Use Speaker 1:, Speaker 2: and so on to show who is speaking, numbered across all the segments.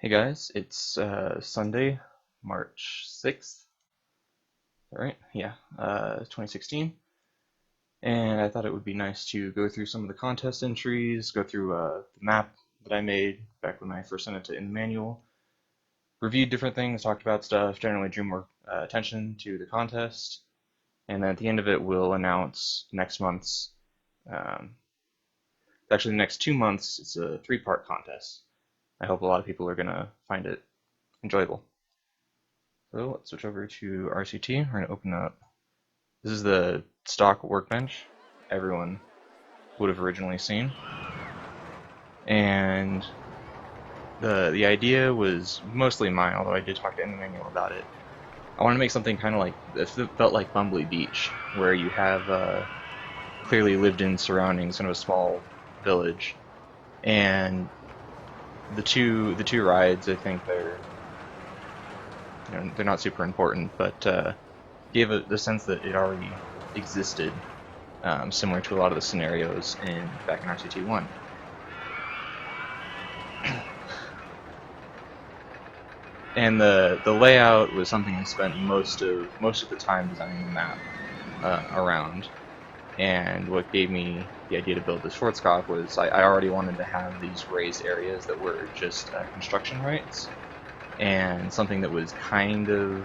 Speaker 1: Hey guys, it's Sunday, March 6th, right? Yeah, 2016. And I thought it would be nice to go through some of the contest entries, go through the map that I made back when I first sent it to In the Manual, reviewed different things, talked about stuff, generally drew more attention to the contest. And then at the end of it, we'll announce next month's, um, actually the next 2 months, it's a three-part contest. I hope a lot of people are going to find it enjoyable. So let's switch over to RCT. We're going to open up. This is the stock workbench everyone would have originally seen. And the idea was mostly mine, although I did talk to In the Manual about it. I wanted to make something kind of like, it felt like Bumbly Beach, where you have clearly lived in surroundings, kind of a small village. And the two rides, I think they're not super important, but gave the sense that it already existed, similar to a lot of the scenarios back in RCT1. And the layout was something I spent most of the time designing the map around. And what gave me the idea to build this Schwarzkopf was I already wanted to have these raised areas that were just construction rights, and something that was kind of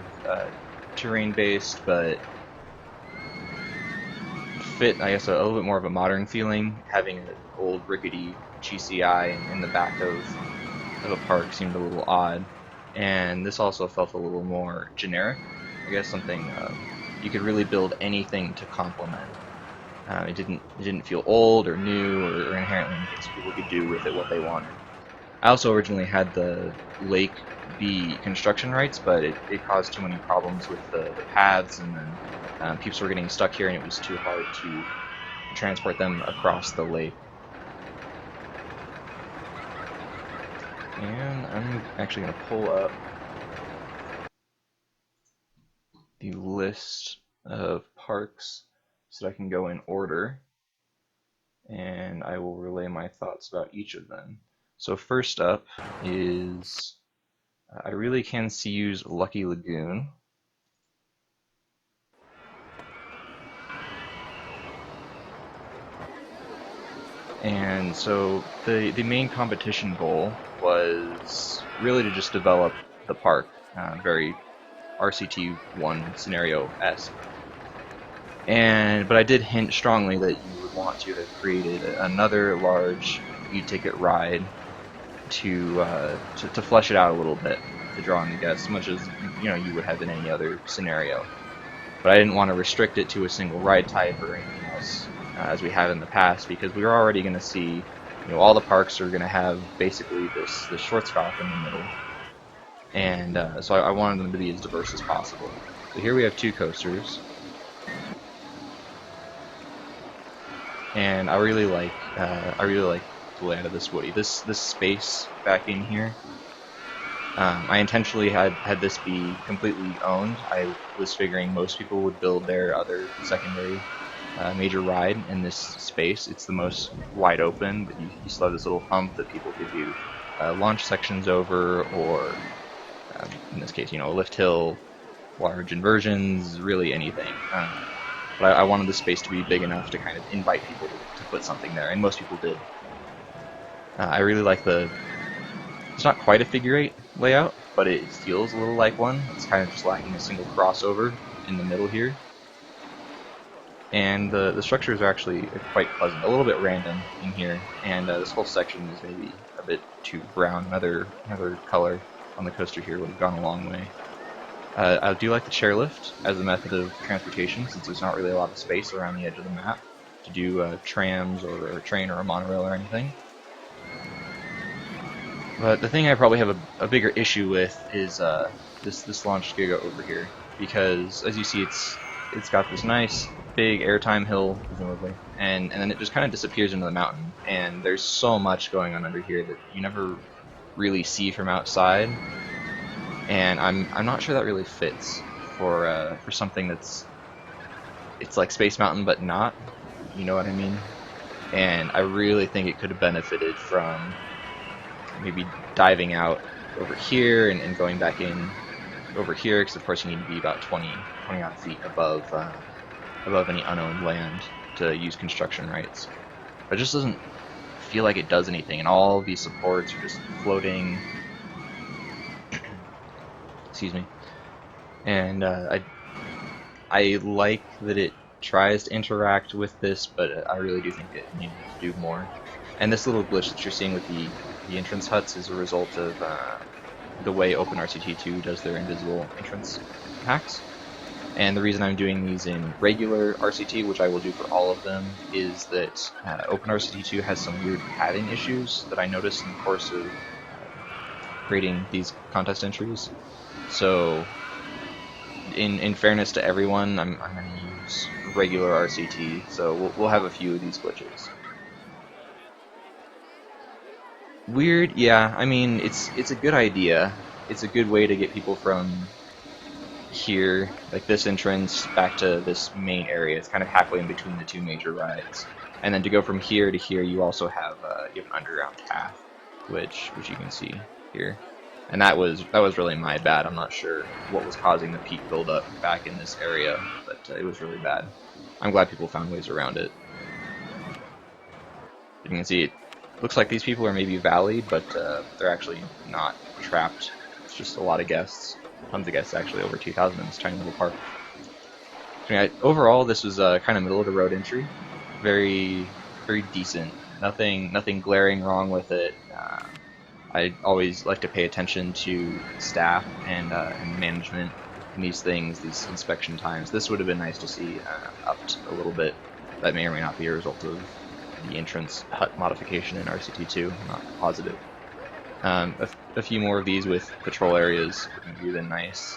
Speaker 1: terrain based, but fit, I guess, a little bit more of a modern feeling. Having an old rickety GCI in the back of a park seemed a little odd, and this also felt a little more generic. I guess something you could really build anything to complement. It didn't feel old or new or inherently anything, so people could do with it what they wanted. I also originally had the lake be construction rights, but it caused too many problems with the paths, and then people were getting stuck here, and it was too hard to transport them across the lake. And I'm actually going to pull up the list of parks so that I can go in order, and I will relay my thoughts about each of them. So first up is I really can see use Lucky Lagoon. And so the main competition goal was really to just develop the park, very RCT1 scenario-esque. But I did hint strongly that you would want to have created another large e-ticket ride to flesh it out a little bit, to draw in the guests, as much as you would have in any other scenario. But I didn't want to restrict it to a single ride type or anything else, as we have in the past, because we were already going to see, all the parks are going to have basically this Schwarzkopf in the middle, and so I wanted them to be as diverse as possible. So here we have two coasters, and I really like the layout of this Woody. This space back in here. I intentionally had this be completely owned. I was figuring most people would build their other secondary major ride in this space. It's the most wide open, but you still have this little hump that people could do launch sections over, or in this case, a lift hill, large inversions, really anything. But I wanted the space to be big enough to kind of invite people to put something there, and most people did. I really like it's not quite a figure eight layout, but it feels a little like one. It's kind of just lacking a single crossover in the middle here. And the structures are actually quite pleasant, a little bit random in here, and this whole section is maybe a bit too brown. Another color on the coaster here would have gone a long way. I do like the chairlift as a method of transportation, since there's not really a lot of space around the edge of the map to do trams or a train or a monorail or anything. But the thing I probably have a bigger issue with is this launch Giga over here, because as you see, it's got this nice big airtime hill, presumably, and then it just kind of disappears into the mountain. And there's so much going on under here that you never really see from outside. And I'm not sure that really fits for something it's like Space Mountain but not. You know what I mean? And I really think it could have benefited from maybe diving out over here and going back in over here, because of course you need to be about 20 odd feet above any unowned land to use construction rights. But it just doesn't feel like it does anything, and all these supports are just floating. Excuse me. And I like that it tries to interact with this, but I really do think it needed to do more. And this little glitch that you're seeing with the entrance huts is a result of the way OpenRCT2 does their invisible entrance hacks. And the reason I'm doing these in regular RCT, which I will do for all of them, is that OpenRCT2 has some weird padding issues that I noticed in the course of creating these contest entries. So, in fairness to everyone, I'm going to use regular RCT, so we'll have a few of these glitches. Weird, yeah. I mean, it's a good idea. It's a good way to get people from here, like this entrance, back to this main area. It's kind of halfway in between the two major rides. And then to go from here to here, you also have you have an underground path, which you can see here. And that was really my bad. I'm not sure what was causing the peak buildup back in this area, but it was really bad. I'm glad people found ways around it. You can see it looks like these people are maybe valleyed, but they're actually not trapped. It's just a lot of guests. Tons of guests, actually, over 2,000 in this tiny little park. I mean, overall, this was a kind of middle of the road entry. Very, very decent. Nothing glaring wrong with it. I always like to pay attention to staff and management in these things, these inspection times. This would have been nice to see upped a little bit. That may or may not be a result of the entrance hut modification in RCT2. I'm not positive. A few more of these with patrol areas would have been nice.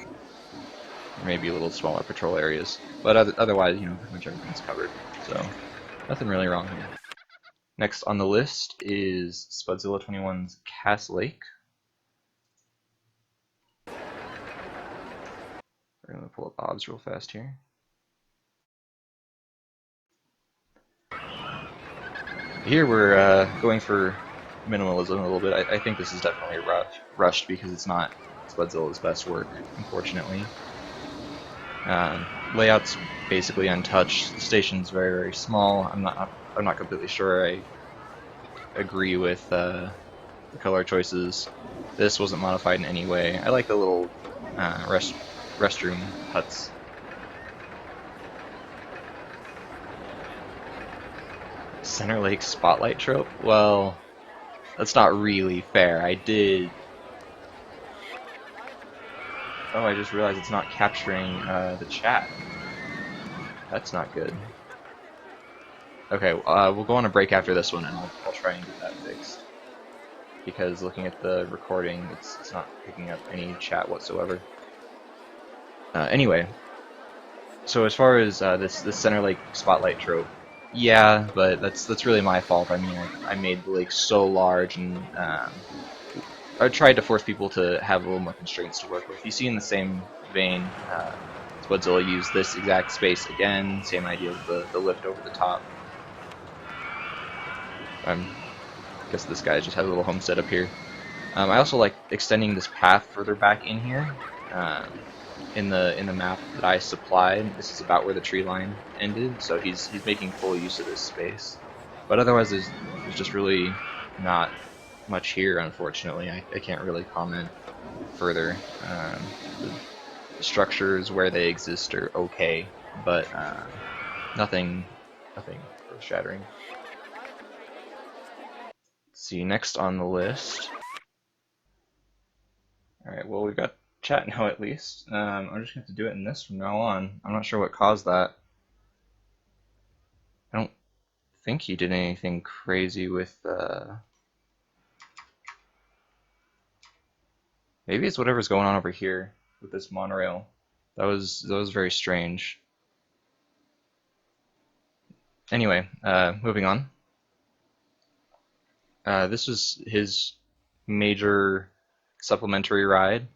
Speaker 1: Or maybe a little smaller patrol areas. But otherwise, pretty much everything's covered. So, nothing really wrong here. Next on the list is Spudzilla 21's Cass Lake. We're going to pull up OBS real fast here. Here we're going for minimalism a little bit. I think this is definitely rushed because it's not Spudzilla's best work, unfortunately. Layout's basically untouched. The station's very, very small. I'm not completely sure I agree with the color choices. This wasn't modified in any way. I like the little restroom huts. Center Lake spotlight trope? Well, that's not really fair. Oh, I just realized it's not capturing the chat. That's not good. Okay, we'll go on a break after this one, and I'll try and get that fixed. Because looking at the recording, it's not picking up any chat whatsoever. Anyway, so as far as this Center Lake spotlight trope, yeah, but that's really my fault. I mean, I made the lake so large, and I tried to force people to have a little more constraints to work with. You see, in the same vein, Spudzilla used this exact space again. Same idea with the lift over the top. I guess this guy just has a little homestead up here. I also like extending this path further back in here. In the map that I supplied, this is about where the tree line ended, so he's making full use of this space. But otherwise, there's just really not much here, unfortunately. I can't really comment further. The structures where they exist are okay, but nothing earth-shattering. Let's see, next on the list. Alright, well, we've got chat now at least. I'm just going to have to do it in this from now on. I'm not sure what caused that. I don't think he did anything crazy with maybe it's whatever's going on over here with this monorail. That was very strange. Anyway, moving on. This was his major supplementary ride,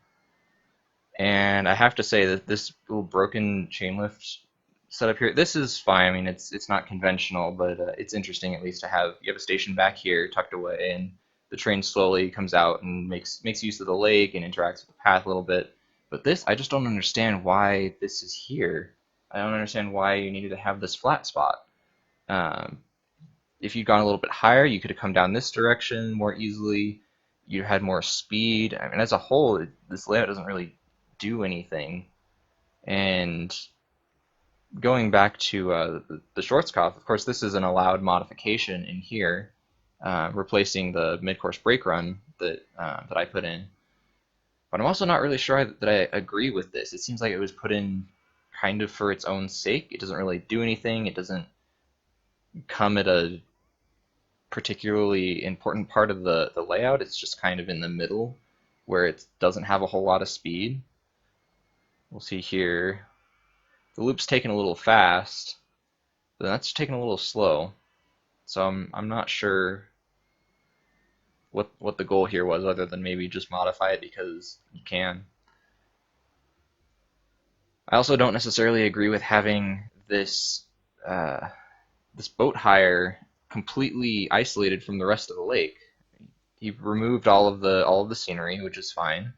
Speaker 1: and I have to say that this little broken chain lift setup here, this is fine. I mean, it's not conventional, but it's interesting at least to have. You have a station back here tucked away, and the train slowly comes out and makes use of the lake and interacts with the path a little bit. But this, I just don't understand why this is here. I don't understand why you needed to have this flat spot. Um, if you'd gone a little bit higher, you could have come down this direction more easily. You had more speed. I mean, as a whole, this layout doesn't really do anything. And going back to the Schwarzkopf, of course, this is an allowed modification in here, replacing the mid-course brake run that I put in. But I'm also not really sure that I agree with this. It seems like it was put in kind of for its own sake. It doesn't really do anything. It doesn't come at a particularly important part of the layout. It's just kind of in the middle where it doesn't have a whole lot of speed. We'll see here. The loop's taken a little fast, but that's taken a little slow. So I'm not sure what the goal here was, other than maybe just modify it because you can. I also don't necessarily agree with having uh, this boat hire completely isolated from the rest of the lake. He removed all of the scenery, which is fine.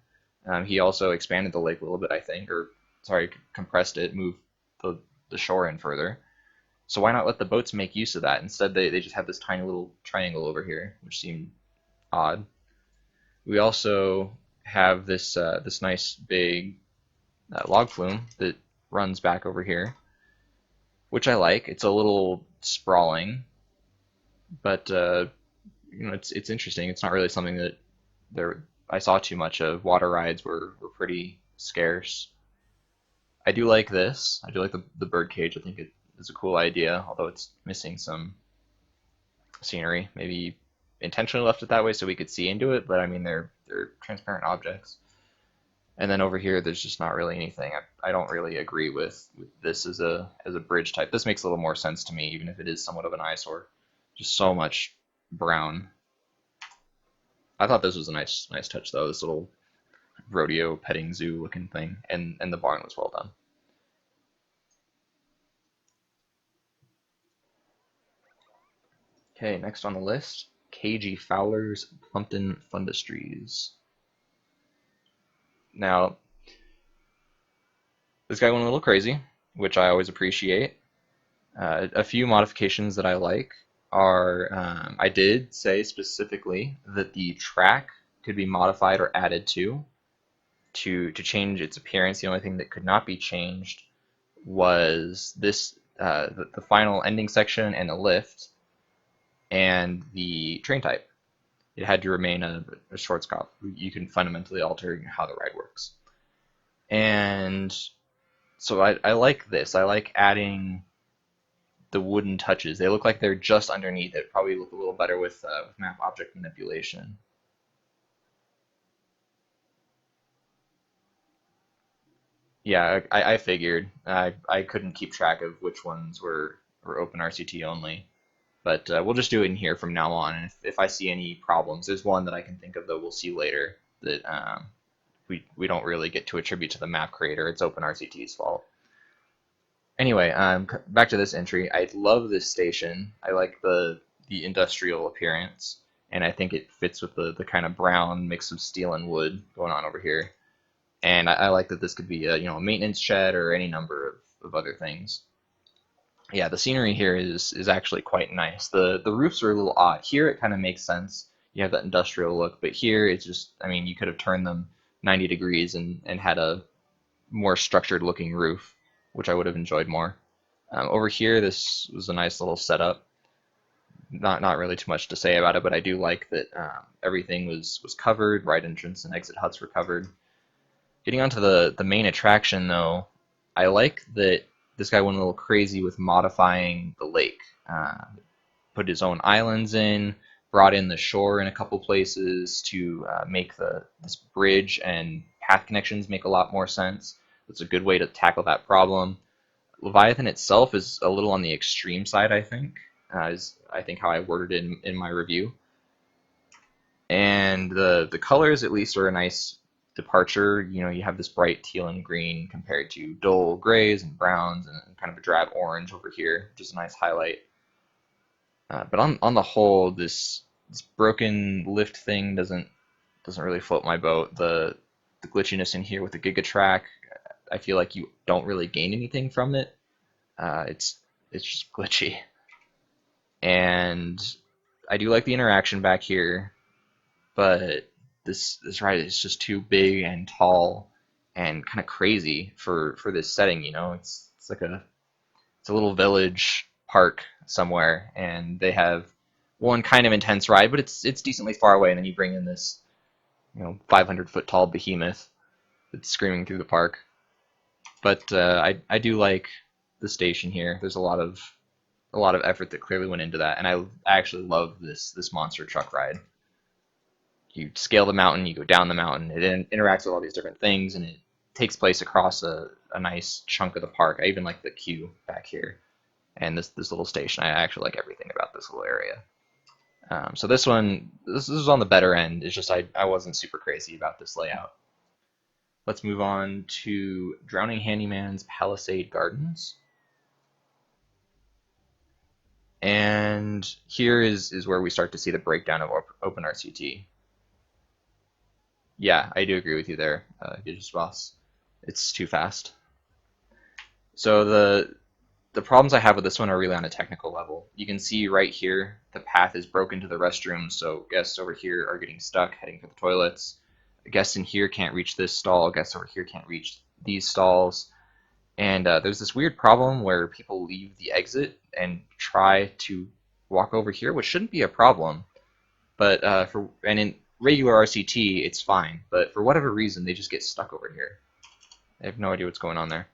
Speaker 1: He also expanded the lake a little bit, I think, or sorry, compressed it, moved the the shore in further. So why not let the boats make use of that? Instead, they just have this tiny little triangle over here, which seemed odd. We also have this nice big log flume that runs back over here, which I like. It's a little sprawling, but it's interesting. It's not really something that there I saw too much of. Water rides were pretty scarce. I do like this. I do like the bird cage. I think it is a cool idea, although it's missing some scenery. Maybe intentionally left it that way so we could see into it, but I mean they're transparent objects. And then over here, there's just not really anything. I don't really agree with this as a bridge type. This makes a little more sense to me, even if it is somewhat of an eyesore. Just so much brown. I thought this was a nice touch though. This little rodeo petting zoo looking thing, and the barn was well done. Okay, next on the list, KG Fowler's Plumpton Fundustries. Now, this guy went a little crazy, which I always appreciate. A few modifications that I like are I did say specifically that the track could be modified or added to change its appearance. The only thing that could not be changed was the final ending section and the lift and the train type. It had to remain a Schwarzkopf. You can fundamentally alter how the ride works. And so I like this. I like adding the wooden touches. They look like they're just underneath it. Probably look a little better with map object manipulation. Yeah, I figured. I couldn't keep track of which ones were open RCT only. But we'll just do it in here from now on. And if I see any problems, there's one that I can think of that we'll see later that we don't really get to attribute to the map creator. It's OpenRCT's fault. Anyway, back to this entry. I love this station. I like the industrial appearance, and I think it fits with the kind of brown mix of steel and wood going on over here. And I like that this could be a maintenance shed or any number of other things. Yeah, the scenery here is actually quite nice. The roofs are a little odd. Here it kind of makes sense. You have that industrial look, but here it's just, I mean, you could have turned them 90 degrees and had a more structured looking roof, which I would have enjoyed more. Over here, this was a nice little setup. Not really too much to say about it, but I do like that everything was covered. Right entrance and exit huts were covered. Getting onto the main attraction though, I like that this guy went a little crazy with modifying the lake. Put his own islands in, brought in the shore in a couple places to make this bridge and path connections make a lot more sense. It's a good way to tackle that problem. Leviathan itself is a little on the extreme side, I think, is I think how I worded it in my review. And the colors at least are a nice departure. You know, you have this bright teal and green compared to dull grays and browns and kind of a drab orange over here, which is a nice highlight. But on the whole, this broken lift thing doesn't really float my boat. The glitchiness in here with the Gigatrack, I feel like you don't really gain anything from it. It's just glitchy, and I do like the interaction back here, but this ride is just too big and tall and kind of crazy for this setting. You know, it's like it's a little village park somewhere, and they have one kind of intense ride, but it's decently far away, and then you bring in this 500-foot tall behemoth that's screaming through the park. But I do like the station here. There's a lot of effort that clearly went into that, and I actually love this monster truck ride. You scale the mountain, you go down the mountain, it interacts with all these different things, and it takes place across a nice chunk of the park. I even like the queue back here and this little station. I actually like everything about this little area. So this is on the better end. It's just I wasn't super crazy about this layout. Let's move on to Drowning Handyman's Palisade Gardens. And here is where we start to see the breakdown of OpenRCT. Yeah, I do agree with you there, Boss. It's too fast. So the problems I have with this one are really on a technical level. You can see right here the path is broken to the restroom, so guests over here are getting stuck heading for the toilets. Guests in here can't reach this stall. Guests over here can't reach these stalls. And there's this weird problem where people leave the exit and try to walk over here, which shouldn't be a problem. But in regular RCT, it's fine. But for whatever reason, they just get stuck over here. I have no idea what's going on there.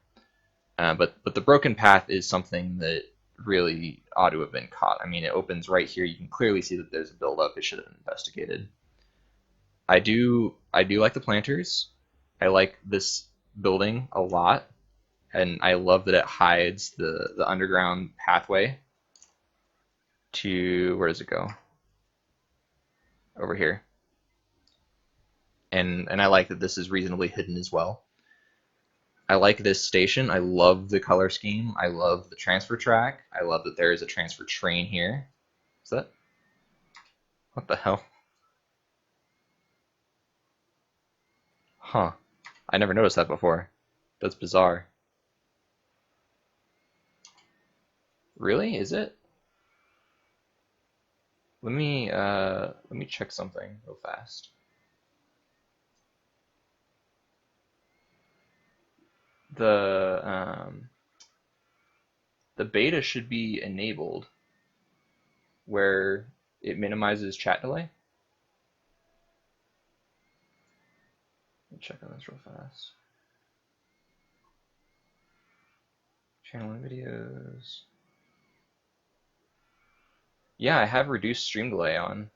Speaker 1: But the broken path is something that really ought to have been caught. I mean, it opens right here. You can clearly see that there's a buildup. It should have been investigated. I do like the planters. I like this building a lot, and I love that it hides the underground pathway to where does it go? Over here. And I like that this is reasonably hidden as well. I like this station. I love the color scheme. I love the transfer track. I love that there is a transfer train here. Is that? What the hell? Huh. I never noticed that before. That's bizarre. Really? Is it? Let me check something real fast. The the beta should be enabled where it minimizes chat delay. Let me check on this real fast. Channel and videos. Yeah, I have reduced stream delay on.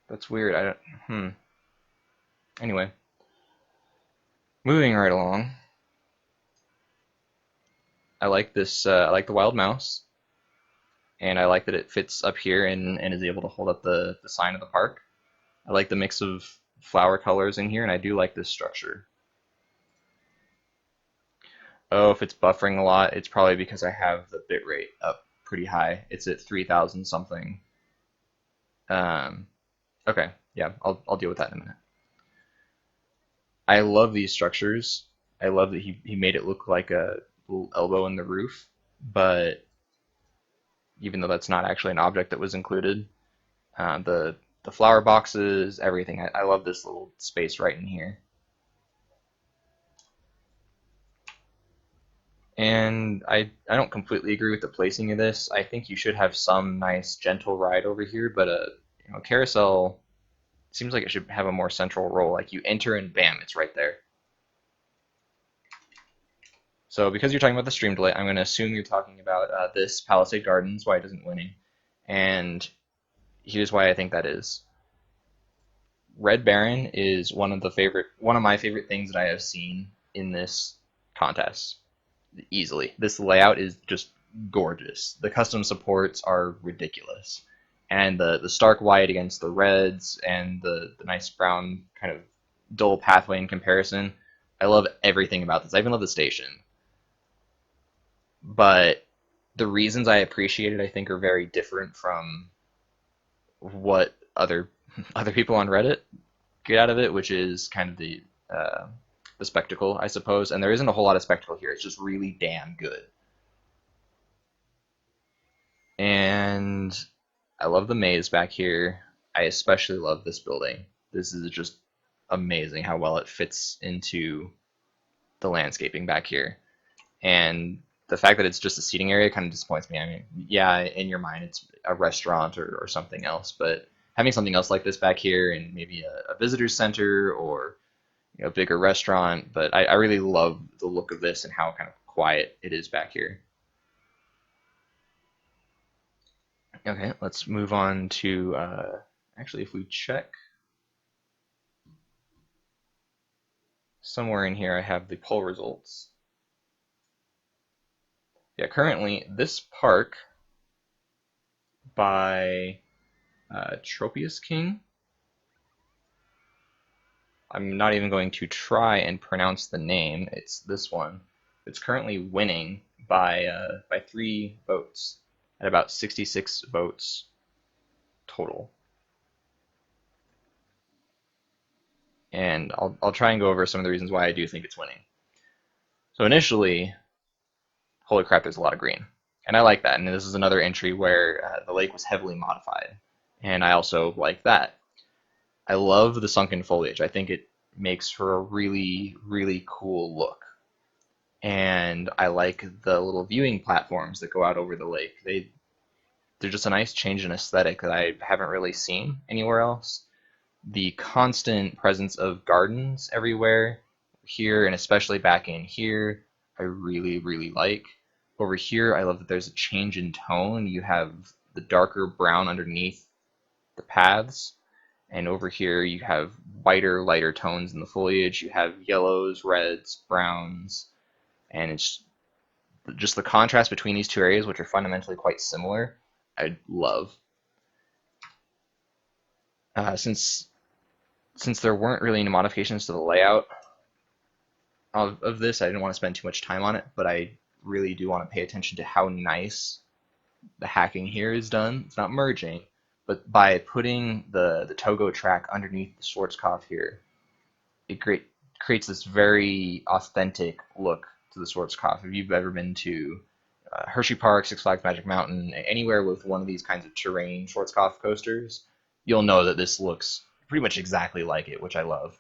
Speaker 1: That's weird. I don't. Anyway, moving right along. I like this. I like the wild mouse, and I like that it fits up here and is able to hold up the sign of the park. I like the mix of flower colors in here, and I do like this structure. Oh, if it's buffering a lot, it's probably because I have the bitrate up pretty high. It's at 3,000 something. Um, okay, yeah, I'll deal with that in a minute. I love these structures. I love that he made it look like a little elbow in the roof, but even though that's not actually an object that was included, the flower boxes, everything. I love this little space right in here. And I don't completely agree with the placing of this. I think you should have some nice gentle ride over here, but carousel seems like it should have a more central role. Like you enter and bam, it's right there. So because you're talking about the stream delay, I'm going to assume you're talking about this Palisade Gardens, why it isn't winning. And here's why I think that is. Red Baron is one of my favorite things that I have seen in this contest. Easily. This layout is just gorgeous. The custom supports are ridiculous. And the stark white against the reds and the nice brown kind of dull pathway in comparison. I love everything about this. I even love the station. But the reasons I appreciate it, I think, are very different from what other people on Reddit get out of it, which is kind of the spectacle, I suppose. And there isn't a whole lot of spectacle here. It's just really damn good. And I love the maze back here. I especially love this building. This is just amazing how well it fits into the landscaping back here. And the fact that it's just a seating area kind of disappoints me. I mean, yeah, in your mind it's a restaurant or something else, but having something else like this back here and maybe a visitor center or a bigger restaurant. But I really love the look of this and how kind of quiet it is back here. Okay, let's move on to actually, if we check somewhere in here, I have the poll results. Yeah, currently this park by Tropius King. I'm not even going to try and pronounce the name. It's this one. It's currently winning by 3 votes at about 66 votes total. And I'll try and go over some of the reasons why I do think it's winning. So initially, holy crap, there's a lot of green. And I like that. And this is another entry where the lake was heavily modified. And I also like that. I love the sunken foliage. I think it makes for a really, really cool look. And I like the little viewing platforms that go out over the lake. They're just a nice change in aesthetic that I haven't really seen anywhere else. The constant presence of gardens everywhere here, and especially back in here, I really, really like. Over here, I love that there's a change in tone. You have the darker brown underneath the paths, and over here you have whiter, lighter tones in the foliage. You have yellows, reds, browns, and it's just the contrast between these two areas, which are fundamentally quite similar, I love. Since there weren't really any modifications to the layout of this, I didn't want to spend too much time on it, but I really do want to pay attention to how nice the hacking here is done. It's not merging, but by putting the Togo track underneath the Schwarzkopf here, it creates this very authentic look to the Schwarzkopf. If you've ever been to Hershey Park, Six Flags Magic Mountain, anywhere with one of these kinds of terrain Schwarzkopf coasters, you'll know that this looks pretty much exactly like it, which I love.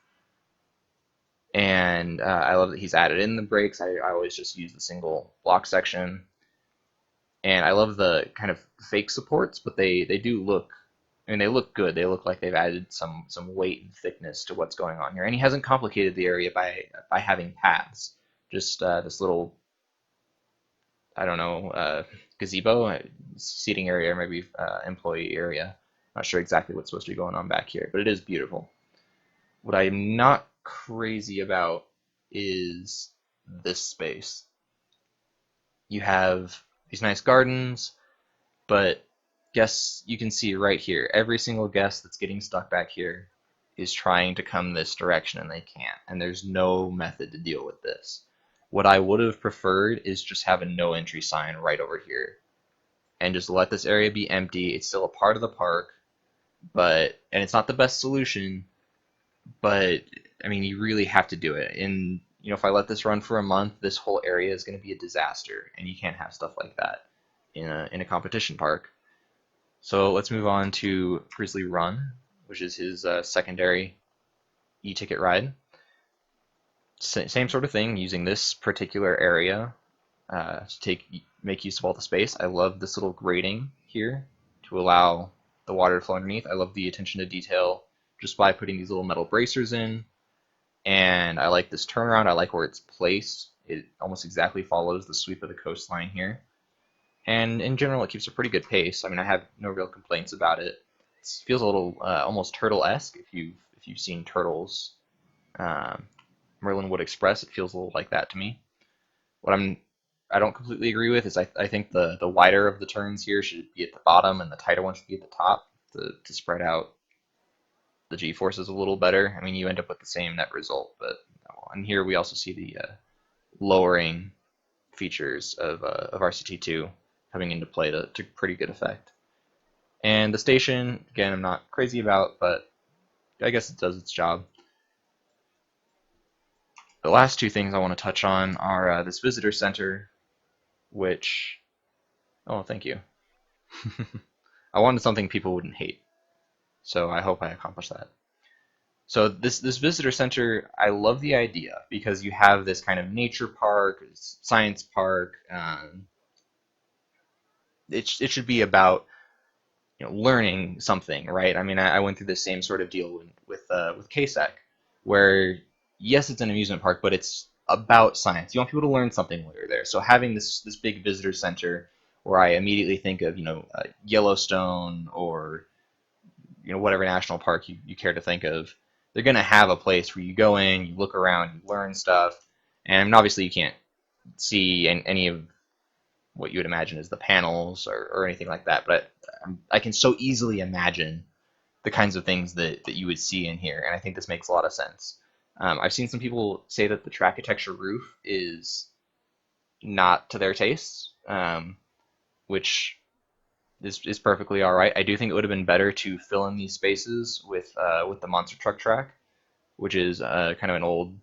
Speaker 1: And I love that he's added in the brakes. I always just use the single block section. And I love the kind of fake supports, but they do look, I mean, they look good. They look like they've added some weight and thickness to what's going on here. And he hasn't complicated the area by having paths. Just this little, I don't know, gazebo, seating area, or maybe employee area. Not sure exactly what's supposed to be going on back here, but it is beautiful. What I'm not crazy about is this space. You have these nice gardens, but guests, you can see right here, every single guest that's getting stuck back here is trying to come this direction and they can't. And there's no method to deal with this. What I would have preferred is just have a no entry sign right over here and just let this area be empty. It's still a part of the park, and it's not the best solution, but I mean, you really have to do it. And if I let this run for a month, this whole area is going to be a disaster, and you can't have stuff like that in a competition park. So let's move on to Grizzly Run, which is his secondary e-ticket ride. Same sort of thing, using this particular area to make use of all the space. I love this little grating here to allow the water to flow underneath. I love the attention to detail just by putting these little metal bracers in. And I like this turnaround. I like where it's placed. It almost exactly follows the sweep of the coastline here. And in general, it keeps a pretty good pace. I mean, I have no real complaints about it. It feels a little almost turtle-esque if you've seen Turtles, Merlinwood Express. It feels a little like that to me. What I don't completely agree with is I think the wider of the turns here should be at the bottom and the tighter one should be at the top to spread out the G-forces a little better. I mean, you end up with the same net result, but and here we also see the lowering features of RCT2 coming into play to pretty good effect. And the station, again, I'm not crazy about, but I guess it does its job. The last two things I want to touch on are this visitor center, which, oh, thank you. I wanted something people wouldn't hate, so I hope I accomplished that. So this visitor center, I love the idea because you have this kind of nature park, science park. It should be about learning something, right? I mean, I went through the same sort of deal with KSEC, where yes, it's an amusement park, but it's about science. You want people to learn something while you're there. So having this big visitor center, where I immediately think of Yellowstone or whatever national park you care to think of, they're gonna have a place where you go in, you look around, you learn stuff, and obviously you can't see any of what you would imagine as the panels or anything like that. But I can so easily imagine the kinds of things that you would see in here, and I think this makes a lot of sense. I've seen some people say that the Trackitecture roof is not to their tastes, which is perfectly all right. I do think it would have been better to fill in these spaces with the monster truck track, which is kind of an old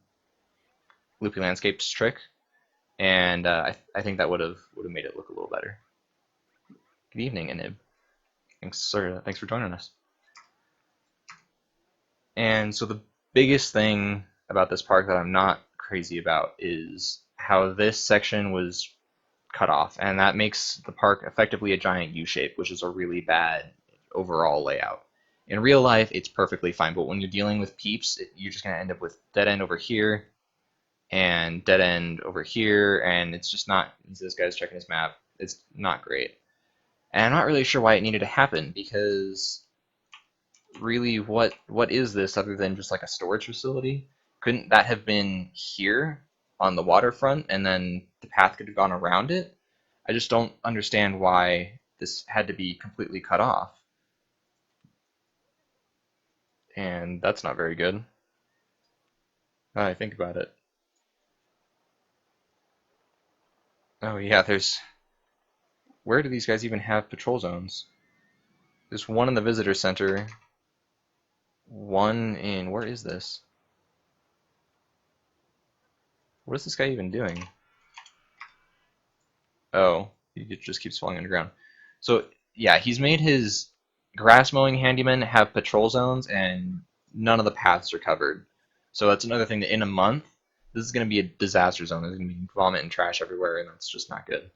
Speaker 1: Loopy Landscapes trick, and I think that would have made it look a little better. Good evening, Inib. Thanks for joining us. And so the biggest thing about this park that I'm not crazy about is how this section was cut off, and that makes the park effectively a giant U shape, which is a really bad overall layout. In real life, it's perfectly fine, but when you're dealing with peeps, you're just going to end up with dead end over here and dead end over here, and it's just not. This guy's checking his map. It's not great, and I'm not really sure why it needed to happen because really what is this other than just like a storage facility? Couldn't that have been here on the waterfront and then the path could have gone around it? I just don't understand why this had to be completely cut off. And that's not very good. Now I think about it. Oh yeah, there's where do these guys even have patrol zones? There's one in the visitor center, one in where is this? What is this guy even doing? Oh, he just keeps falling on the ground. So yeah, he's made his grass mowing handyman have patrol zones, and none of the paths are covered. So that's another thing that in a month, this is going to be a disaster zone. There's going to be vomit and trash everywhere, and that's just not good.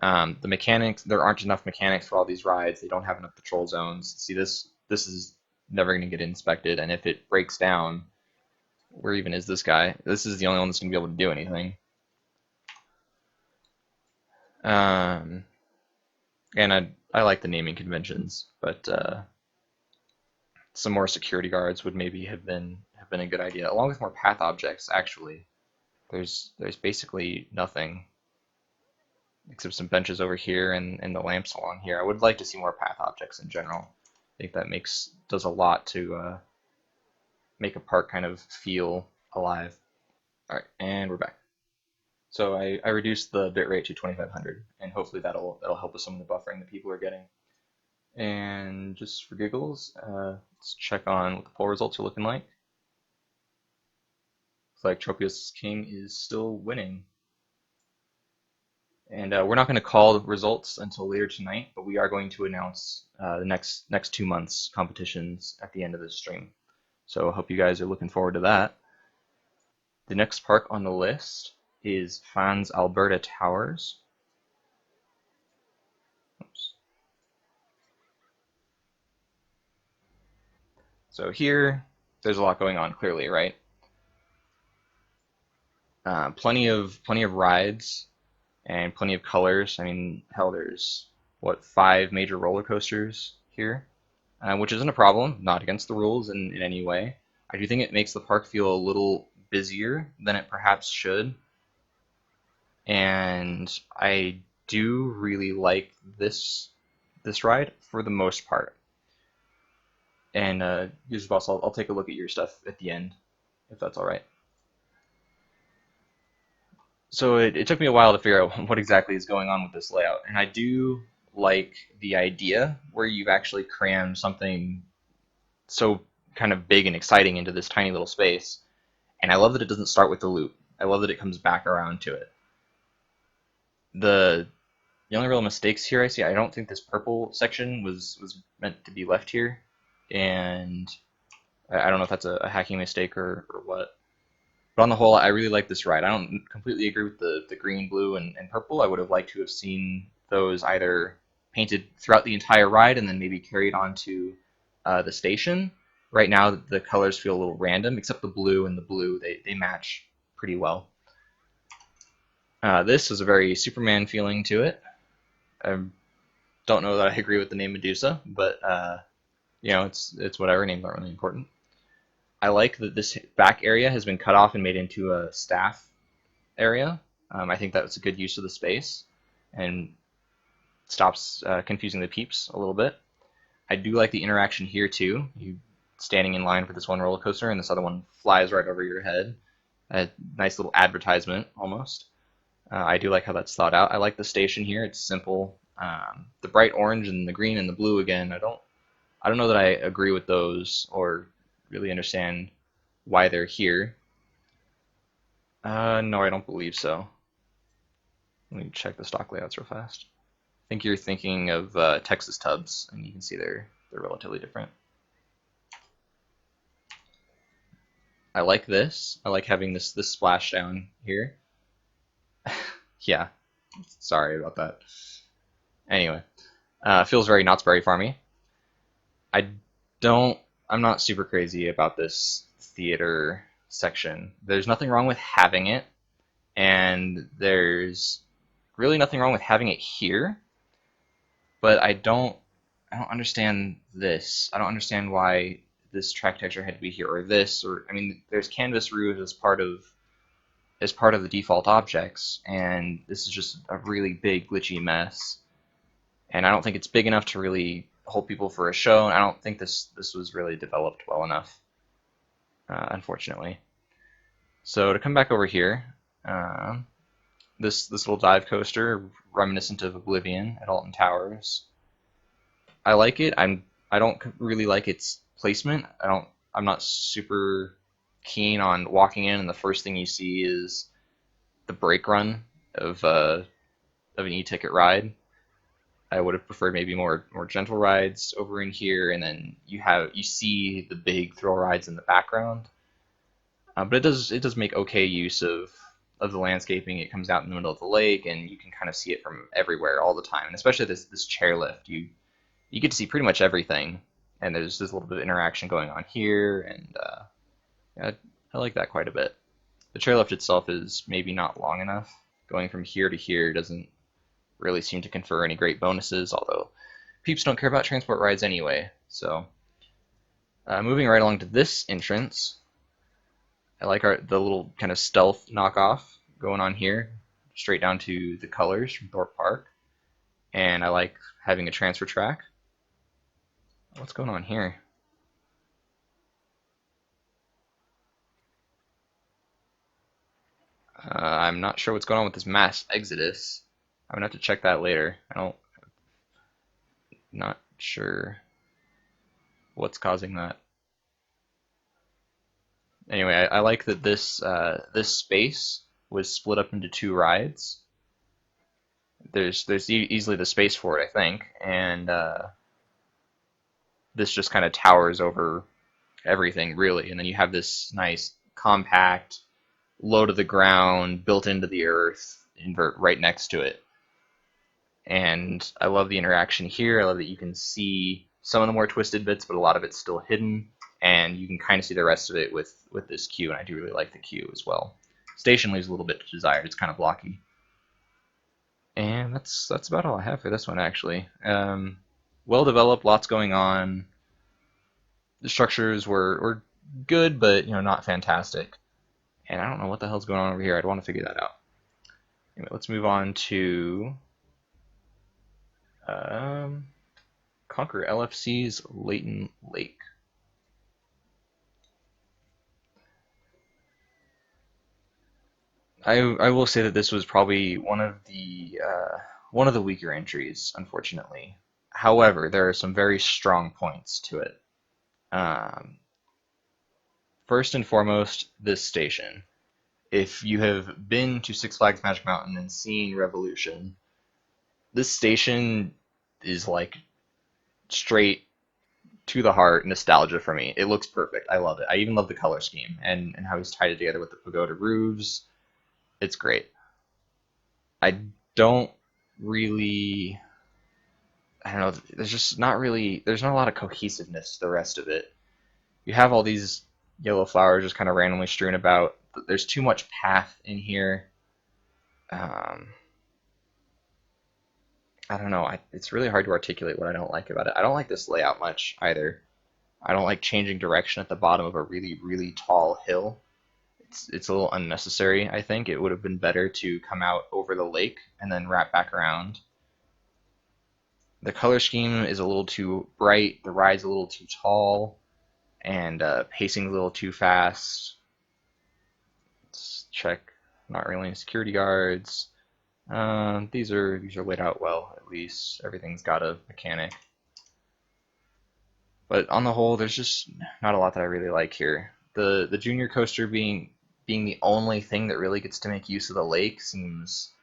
Speaker 1: The mechanics, there aren't enough mechanics for all these rides. They don't have enough patrol zones. See, this is never going to get inspected, and if it breaks down, where even is this guy? This is the only one that's going to be able to do anything. Um, and I like the naming conventions, but some more security guards would maybe have been a good idea, along with more path objects. Actually, there's basically nothing except some benches over here and the lamps along here. I would like to see more path objects in general. I think that does a lot to make a park kind of feel alive. All right, and we're back. So I reduced the bitrate to 2500, and hopefully that'll help with some of the buffering that people are getting. And just for giggles, let's check on what the poll results are looking like. Looks like Tropius King is still winning. And we're not going to call the results until later tonight, but we are going to announce the next 2 months competitions at the end of this stream. So I hope you guys are looking forward to that. The next park on the list is Fans Alberta Towers. Oops. So here, there's a lot going on, clearly, right? Plenty of rides and plenty of colors. I mean, hell, there's what 5 major roller coasters here, which isn't a problem. Not against the rules in any way. I do think it makes the park feel a little busier than it perhaps should, and I do really like this ride for the most part. And Yusuf, also, I'll take a look at your stuff at the end, if that's all right. So it took me a while to figure out what exactly is going on with this layout, and I do like the idea where you've actually crammed something so kind of big and exciting into this tiny little space. And I love that it doesn't start with the loop. I love that it comes back around to it. The the only real mistakes here I see, I don't think this purple section was meant to be left here, and I don't know if that's a hacking mistake or what. But on the whole, I really like this ride. I don't completely agree with the green, blue, and purple. I would have liked to have seen those either painted throughout the entire ride and then maybe carried on to the station. Right now, the colors feel a little random, except the blue and the blue, they match pretty well. This is a very Superman feeling to it. I don't know that I agree with the name Medusa, but you know, it's whatever. Names aren't really important. I like that this back area has been cut off and made into a staff area. I think that's a good use of the space and stops confusing the peeps a little bit. I do like the interaction here too. You standing in line for this one roller coaster and this other one flies right over your head. A nice little advertisement almost. I do like how that's thought out. I like the station here. It's simple. The bright orange and the green and the blue again. I don't know that I agree with those or really understand why they're here. No, I don't believe so. Let me check the stock layouts real fast. I think you're thinking of Texas tubs, and you can see they're relatively different. I like this. I like having this splash down here. Yeah, sorry about that. Anyway, feels very Knott's Berry Farmy. I don't. I'm not super crazy about this theater section. There's nothing wrong with having it, and there's really nothing wrong with having it here. But I don't understand this. I don't understand why this track texture had to be here or this or I mean there's canvas root as part of the default objects and this is just a really big glitchy mess. And I don't think it's big enough to really hold people for a show. And I don't think this was really developed well enough, unfortunately. So to come back over here, this little dive coaster reminiscent of Oblivion at Alton Towers. I like it. I don't really like its placement. I'm not super keen on walking in and the first thing you see is the brake run of an e-ticket ride. I would have preferred maybe more gentle rides over in here, and then you see the big thrill rides in the background. But it does make okay use of the landscaping. It comes out in the middle of the lake, and you can kind of see it from everywhere all the time. And especially this chairlift, you get to see pretty much everything. And there's this little bit of interaction going on here, and yeah, I like that quite a bit. The chairlift itself is maybe not long enough. Going from here to here doesn't really seem to confer any great bonuses, although peeps don't care about transport rides anyway. So moving right along to this entrance, I like the little kind of stealth knockoff going on here, straight down to the colors from Thorpe Park. And I like having a transfer track. What's going on here? I'm not sure what's going on with this mass exodus. I'm gonna have to check that later. Not sure what's causing that. Anyway, I like that this space was split up into two rides. There's easily the space for it, I think, and this just kind of towers over everything really. And then you have this nice compact, low to the ground, built into the earth invert right next to it. And I love the interaction here. I love that you can see some of the more twisted bits, but a lot of it's still hidden, and you can kind of see the rest of it with this queue, and I do really like the queue as well. Station leaves a little bit to desire. It's kind of blocky. And that's about all I have for this one, actually. Well developed, lots going on. The structures were good, but not fantastic. And I don't know what the hell's going on over here. I'd want to figure that out. Anyway, let's move on to Conquer LFC's Leighton Lake. I will say that this was probably one of the weaker entries, unfortunately. However, there are some very strong points to it. Um, First and foremost, this station. If you have been to Six Flags Magic Mountain and seen Revolution, this station is like straight to the heart nostalgia for me. It looks perfect. I love it. I even love the color scheme and how he's tied it together with the pagoda roofs. It's great. I don't really, I don't know, there's not a lot of cohesiveness to the rest of it. You have all these yellow flowers just kind of randomly strewn about. There's too much path in here. Um, I don't know. It's really hard to articulate what I don't like about it. I don't like this layout much either. I don't like changing direction at the bottom of a really, really tall hill. It's a little unnecessary, I think. It would have been better to come out over the lake and then wrap back around. The color scheme is a little too bright, the ride's a little too tall, and pacing's a little too fast. Let's check. Not really any security guards. These are laid out well, at least. Everything's got a mechanic. But on the whole, there's just not a lot that I really like here. The junior coaster being the only thing that really gets to make use of the lake seems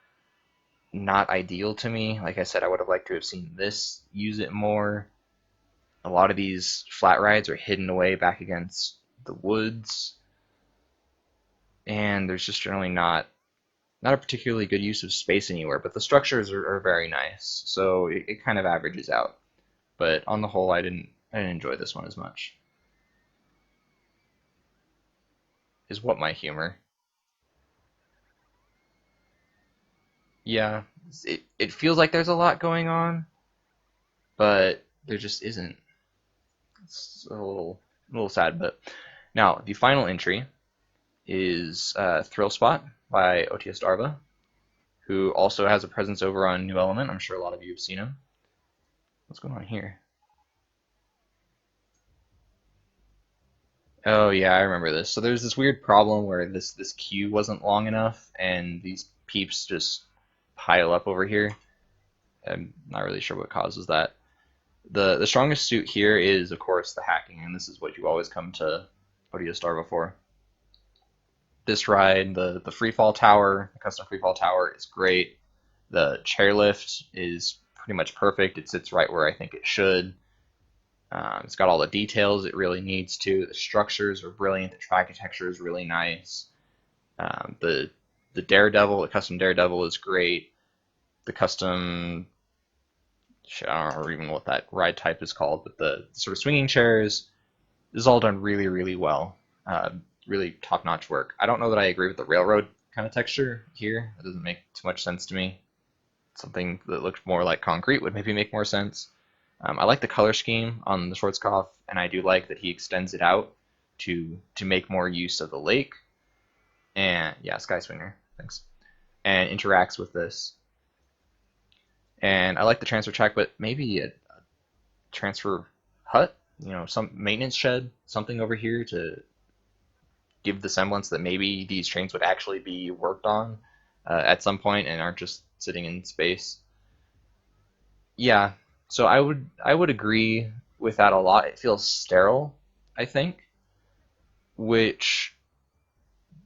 Speaker 1: not ideal to me. Like I said, I would have liked to have seen this use it more. A lot of these flat rides are hidden away back against the woods, and there's just generally not a particularly good use of space anywhere, but the structures are very nice, so it kind of averages out. But on the whole, I didn't enjoy this one as much. Is what my humor. Yeah, it feels like there's a lot going on, but there just isn't. It's a little sad. But now the final entry is Thrill Spot by Otius Darva, who also has a presence over on New Element. I'm sure a lot of you have seen him. What's going on here? Oh yeah, I remember this. So there's this weird problem where this queue wasn't long enough, and these peeps just pile up over here. I'm not really sure what causes that. The strongest suit here is, of course, the hacking, and this is what you always come to Odia Starva for. This ride, the freefall tower, the custom freefall tower is great. The chairlift is pretty much perfect. It sits right where I think it should. It's got all the details it really needs to. The structures are brilliant. The track architecture is really nice. The Daredevil, the custom Daredevil is great. The custom, I don't know even what that ride type is called, but the sort of swinging chairs is all done really, really well. Really top-notch work. I don't know that I agree with the railroad kind of texture here. That doesn't make too much sense to me. Something that looked more like concrete would maybe make more sense. I like the color scheme on the Schwarzkopf, and I do like that he extends it out to make more use of the lake. And yeah, Skyswinger, thanks. And interacts with this. And I like the transfer track, but maybe a transfer hut, some maintenance shed, something over here to give the semblance that maybe these trains would actually be worked on at some point and aren't just sitting in space. Yeah, so I would agree with that a lot. It feels sterile, I think, which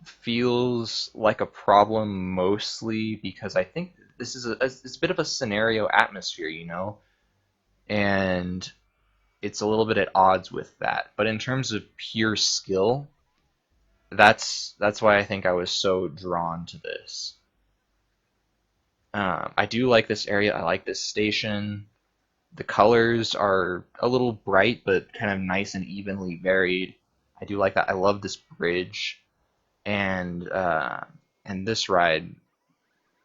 Speaker 1: feels like a problem mostly because I think this is it's a bit of a scenario atmosphere, and it's a little bit at odds with that. But in terms of pure skill, that's why I think I was so drawn to this. I do like this area. I like this station. The colors are a little bright, but kind of nice and evenly varied. I do like that. I love this bridge, and this ride.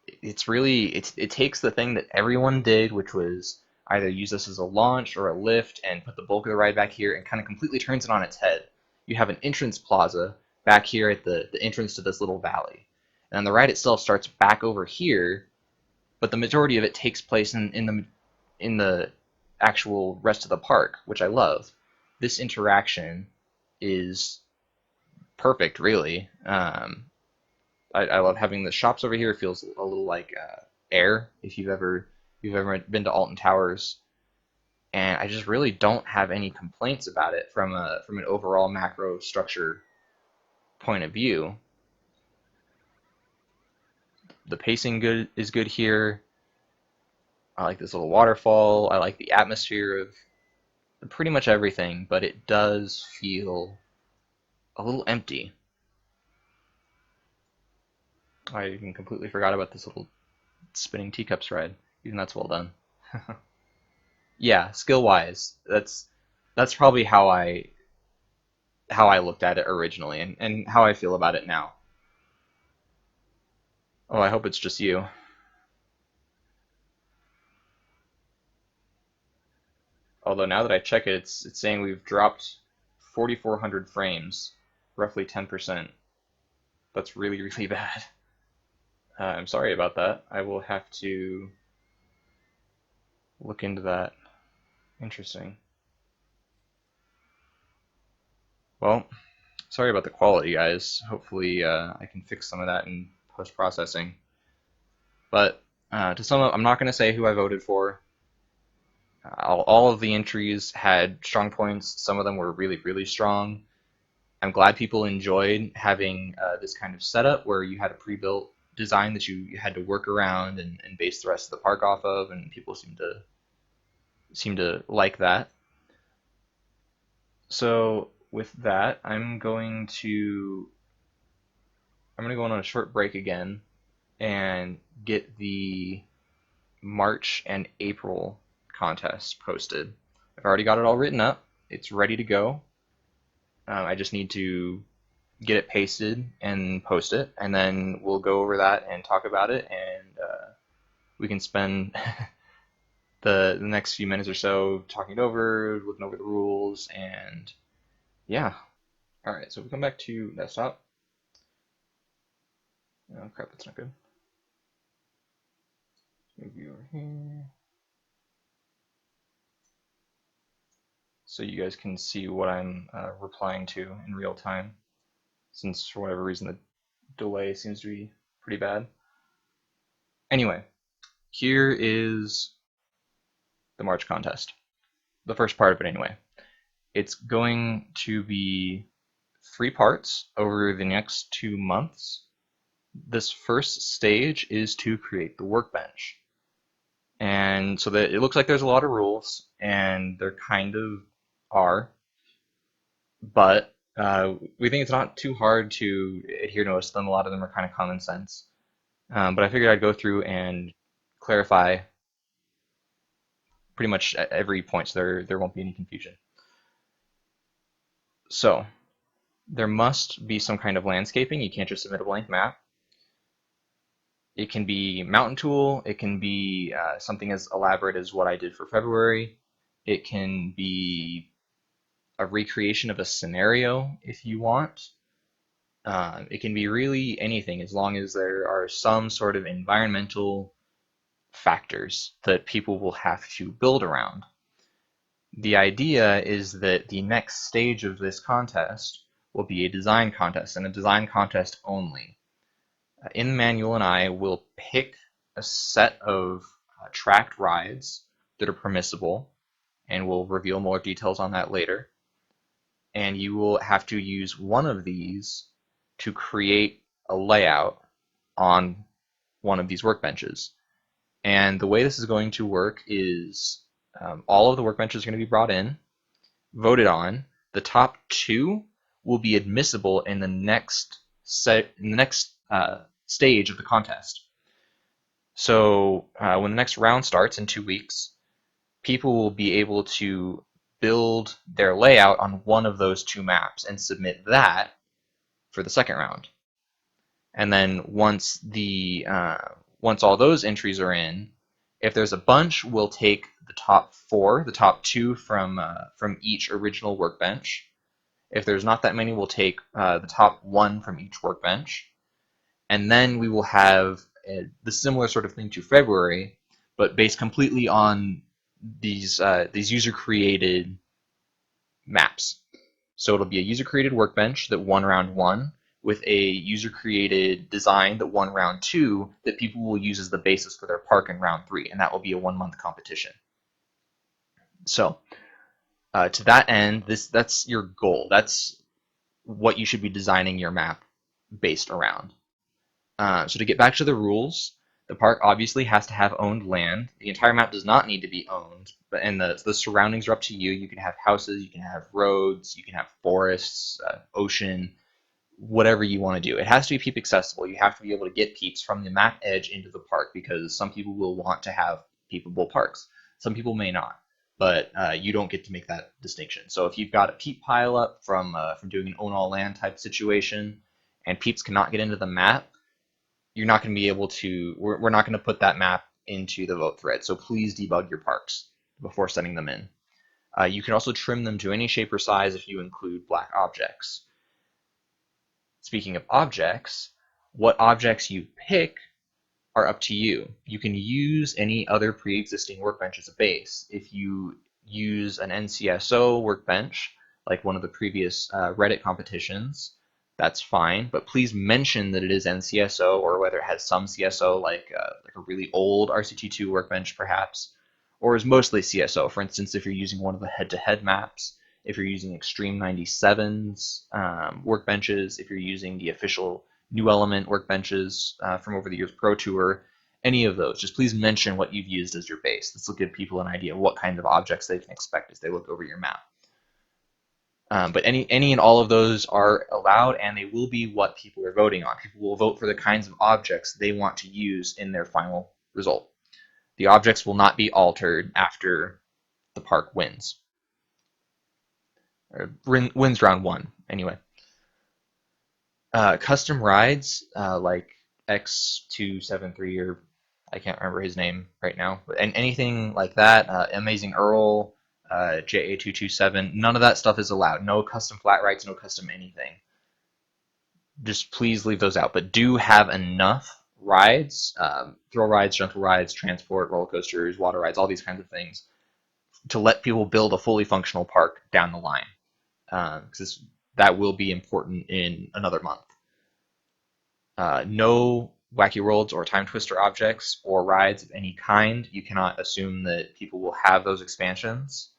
Speaker 1: It takes the thing that everyone did, which was either use this as a launch or a lift, and put the bulk of the ride back here, and kind of completely turns it on its head. You have an entrance plaza back here at the entrance to this little valley, and the ride itself starts back over here, but the majority of it takes place in the actual rest of the park, which I love. This interaction is perfect, really. I love having the shops over here. It feels a little like air if you've ever been to Alton Towers, and I just really don't have any complaints about it from an overall macro structure point of view. The pacing is good here. I like this little waterfall. I like the atmosphere of pretty much everything, but it does feel a little empty. I even completely forgot about this little spinning teacups ride. Even that's well done. Yeah, skill wise, that's probably how I looked at it originally and how I feel about it now. Oh, I hope it's just you. Although now that I check it, it's saying we've dropped 4,400 frames, roughly 10%. That's really, really bad. I'm sorry about that. I will have to look into that. Interesting. Well, sorry about the quality, guys. Hopefully, I can fix some of that in post-processing. But to sum up, I'm not going to say who I voted for. All of the entries had strong points. Some of them were really, really strong. I'm glad people enjoyed having this kind of setup where you had a pre-built design that you had to work around and base the rest of the park off of, and people seem to like that. So with that, I'm going to go on a short break again and get the March and April contest posted. I've already got it all written up. It's ready to go. I just need to get it pasted and post it, and then we'll go over that and talk about it, and we can spend the next few minutes or so talking it over, looking over the rules, and yeah. All right, so we come back to desktop. Oh crap, that's not good. Move you over here so you guys can see what I'm replying to in real time, since for whatever reason the delay seems to be pretty bad. Anyway, here is the March contest. The first part of it, anyway. It's going to be 3 parts over the next 2 months. This first stage is to create the workbench. And so that it looks like there's a lot of rules, and there kind of are, but we think it's not too hard to adhere to most of them. A lot of them are kind of common sense. But I figured I'd go through and clarify pretty much at every point so there won't be any confusion. So there must be some kind of landscaping. You can't just submit a blank map. It can be mountain tool. It can be something as elaborate as what I did for February. It can be a recreation of a scenario if you want. It can be really anything as long as there are some sort of environmental factors that people will have to build around. The idea is that the next stage of this contest will be a design contest, and a design contest only. In the manual, and I will pick a set of tracked rides that are permissible, and we'll reveal more details on that later. And you will have to use one of these to create a layout on one of these workbenches. And the way this is going to work is all of the workbenches are going to be brought in, voted on. The top 2 will be admissible in the next stage of the contest. So when the next round starts in 2 weeks, people will be able to build their layout on one of those 2 maps and submit that for the second round. And then once all those entries are in, if there's a bunch, we'll take the top 4, the top 2 from each original workbench. If there's not that many, we'll take the top 1 from each workbench, and then we will have the similar sort of thing to February, but based completely on these user-created maps. So it'll be a user-created workbench that won round 1 with a user-created design that won round 2 that people will use as the basis for their park in round 3, and that will be a 1-month competition. So to that end, that's your goal. That's what you should be designing your map based around. So to get back to the rules, the park obviously has to have owned land. The entire map does not need to be owned, and the surroundings are up to you. You can have houses, you can have roads, you can have forests, ocean, whatever you want to do. It has to be peep accessible. You have to be able to get peeps from the map edge into the park because some people will want to have peepable parks. Some people may not, but you don't get to make that distinction. So if you've got a peep pile up from doing an own all land type situation, and peeps cannot get into the map, you're not going to be able to. We're not going to put that map into the vote thread. So please debug your parks before sending them in. You can also trim them to any shape or size if you include black objects. Speaking of objects, what objects you pick are up to you. You can use any other pre-existing workbench as a base. If you use an NCSO workbench, like one of the previous Reddit competitions, that's fine, but please mention that it is NCSO or whether it has some CSO, like a really old RCT2 workbench perhaps, or is mostly CSO. For instance, if you're using one of the head-to-head maps, if you're using Extreme 97's workbenches, if you're using the official New Element workbenches from over the years Pro Tour, any of those, just please mention what you've used as your base. This will give people an idea of what kinds of objects they can expect as they look over your map. But any and all of those are allowed, and they will be what people are voting on. People will vote for the kinds of objects they want to use in their final result. The objects will not be altered after the park wins. Or wins round 1, anyway. Custom rides, like X273, or I can't remember his name right now, and anything like that, Amazing Earl, JA227, none of that stuff is allowed. No custom flat rides, no custom anything. Just please leave those out, but do have enough rides, thrill rides, gentle rides, transport, roller coasters, water rides, all these kinds of things, to let people build a fully functional park down the line, because that will be important in another month. No Wacky Worlds or Time Twister objects or rides of any kind. You cannot assume that people will have those expansions.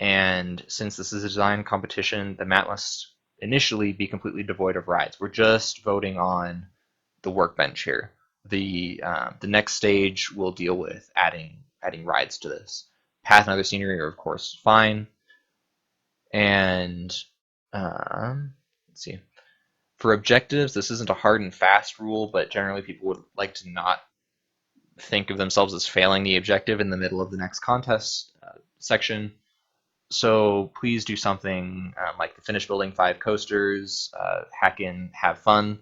Speaker 1: And since this is a design competition, the map must initially be completely devoid of rides. We're just voting on the workbench here. The next stage will deal with adding rides to this. Path and other scenery are of course fine. And let's see. For objectives, this isn't a hard and fast rule, but generally people would like to not think of themselves as failing the objective in the middle of the next contest section. So please do something like to finish building 5 coasters, hack in, have fun,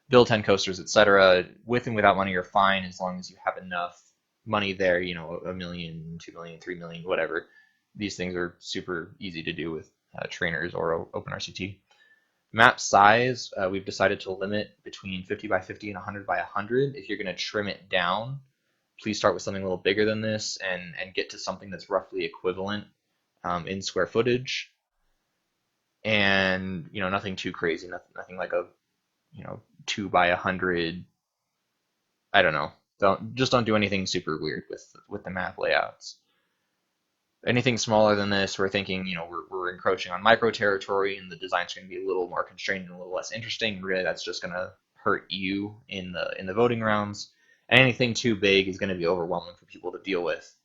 Speaker 1: build 10 coasters, etc. With and without money are fine as long as you have enough money there, you know, $1 million, $2 million, $3 million, whatever. These things are super easy to do with trainers or OpenRCT. Map size, we've decided to limit between 50 by 50 and 100 by 100. If you're going to trim it down, please start with something a little bigger than this and get to something that's roughly equivalent in square footage. And, you know, nothing too crazy, nothing like a, you know, 2 by 100. I don't know. Don't do anything super weird with the map layouts. Anything smaller than this, we're thinking, you know, we're encroaching on micro territory, and the design's going to be a little more constrained and a little less interesting. Really, that's just going to hurt you in the voting rounds. And anything too big is going to be overwhelming for people to deal with.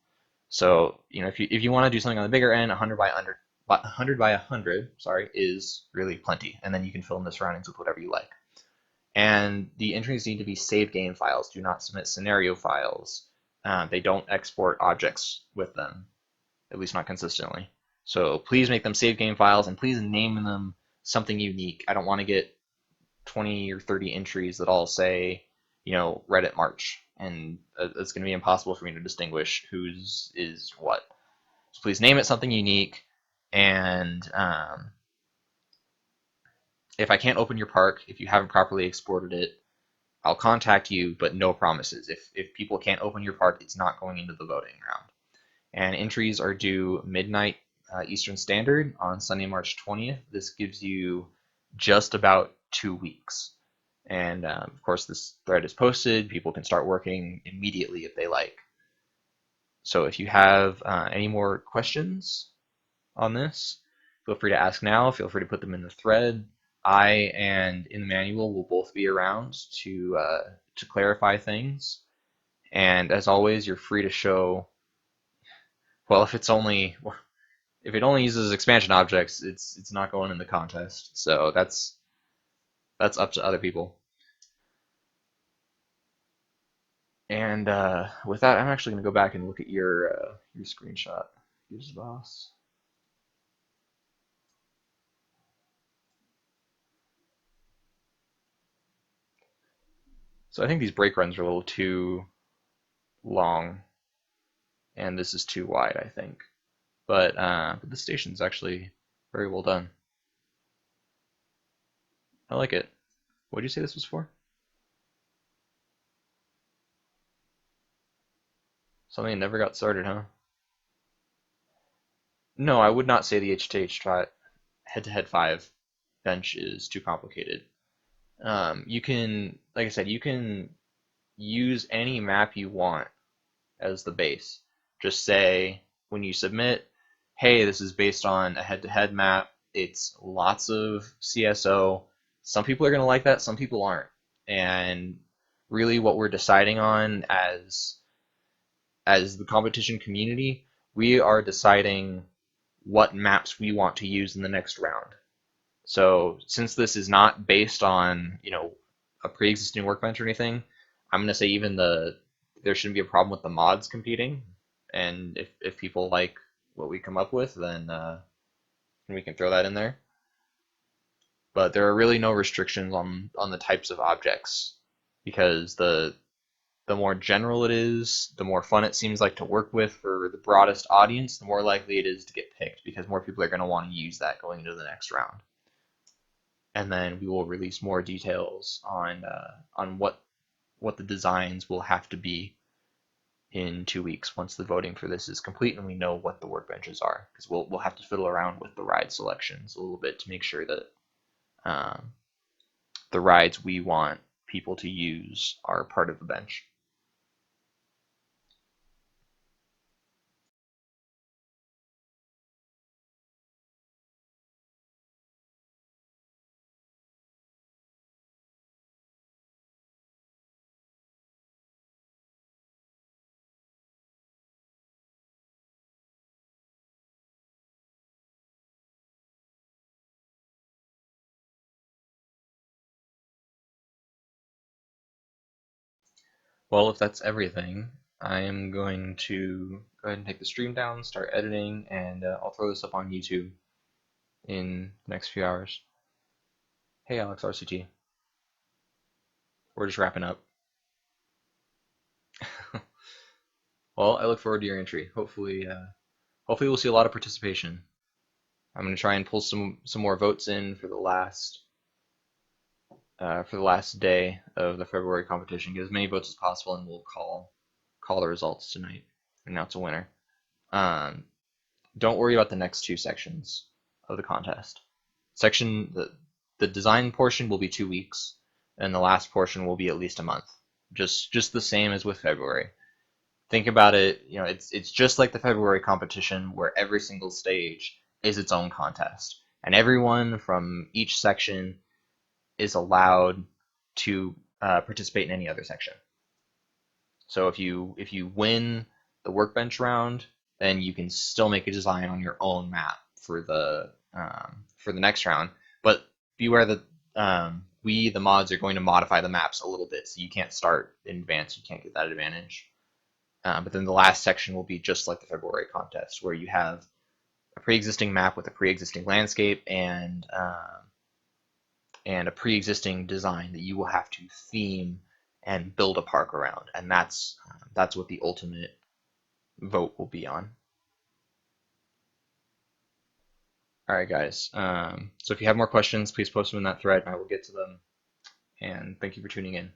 Speaker 1: So, you know, if you want to do something on the bigger end, 100 by 100, sorry, is really plenty, and then you can fill in the surroundings with whatever you like. And the entries need to be save game files. Do not submit scenario files. They don't export objects with them, at least not consistently. So please make them save game files, and please name them something unique. I don't want to get 20 or 30 entries that all say, you know, Reddit March, and it's going to be impossible for me to distinguish whose is what. So please name it something unique, and if I can't open your park, if you haven't properly exported it, I'll contact you, but no promises. If people can't open your park, it's not going into the voting round. And entries are due midnight Eastern Standard on Sunday, March 20th. This gives you just about 2 weeks. And of course, this thread is posted. People can start working immediately if they like. So if you have any more questions on this, feel free to ask now. Feel free to put them in the thread. I and in the manual will both be around to clarify things. And as always, you're free to show. Well, if it only uses expansion objects, it's not going in the contest. So that's up to other people. And with that, I'm actually going to go back and look at your screenshot. Here's the boss. So I think these break runs are a little too long, and this is too wide, I think. But the station's actually very well done. I like it. What did you say this was for? Something that never got started, huh? No, I would not say the HTH head-to-head 5 bench is too complicated. You can, like I said, you can use any map you want as the base. Just say when you submit, hey, this is based on a head-to-head map. It's lots of CSO. Some people are going to like that, some people aren't. And really what we're deciding on as the competition community, we are deciding what maps we want to use in the next round. So since this is not based on, a pre-existing workbench or anything, I'm gonna say even there shouldn't be a problem with the mods competing. And if people like what we come up with, then we can throw that in there. But there are really no restrictions on the types of objects because the more general it is, the more fun it seems like to work with for the broadest audience, the more likely it is to get picked because more people are going to want to use that going into the next round. And then we will release more details on what the designs will have to be in 2 weeks once the voting for this is complete and we know what the workbenches are, because we'll have to fiddle around with the ride selections a little bit to make sure that um, the rides we want people to use are part of the bench. Well, if that's everything, I am going to go ahead and take the stream down, start editing, and I'll throw this up on YouTube in the next few hours. Hey, Alex RCT. We're just wrapping up. Well, I look forward to your entry. Hopefully we'll see a lot of participation. I'm going to try and pull some more votes in for the last day of the February competition. Get as many votes as possible, and we'll call the results tonight. Announce a winner. Don't worry about the next two sections of the contest. The design portion will be 2 weeks, and the last portion will be at least a month. Just the same as with February. Think about it, it's just like the February competition where every single stage is its own contest, and everyone from each section is allowed to participate in any other section. So if you win the workbench round, then you can still make a design on your own map for the next round. But beware that we, the mods, are going to modify the maps a little bit, so you can't start in advance. You can't get that advantage. But then the last section will be just like the February contest, where you have a pre-existing map with a pre-existing landscape and a pre-existing design that you will have to theme and build a park around, and that's what the ultimate vote will be on. All right, guys. So if you have more questions, please post them in that thread, and I will get to them. And thank you for tuning in.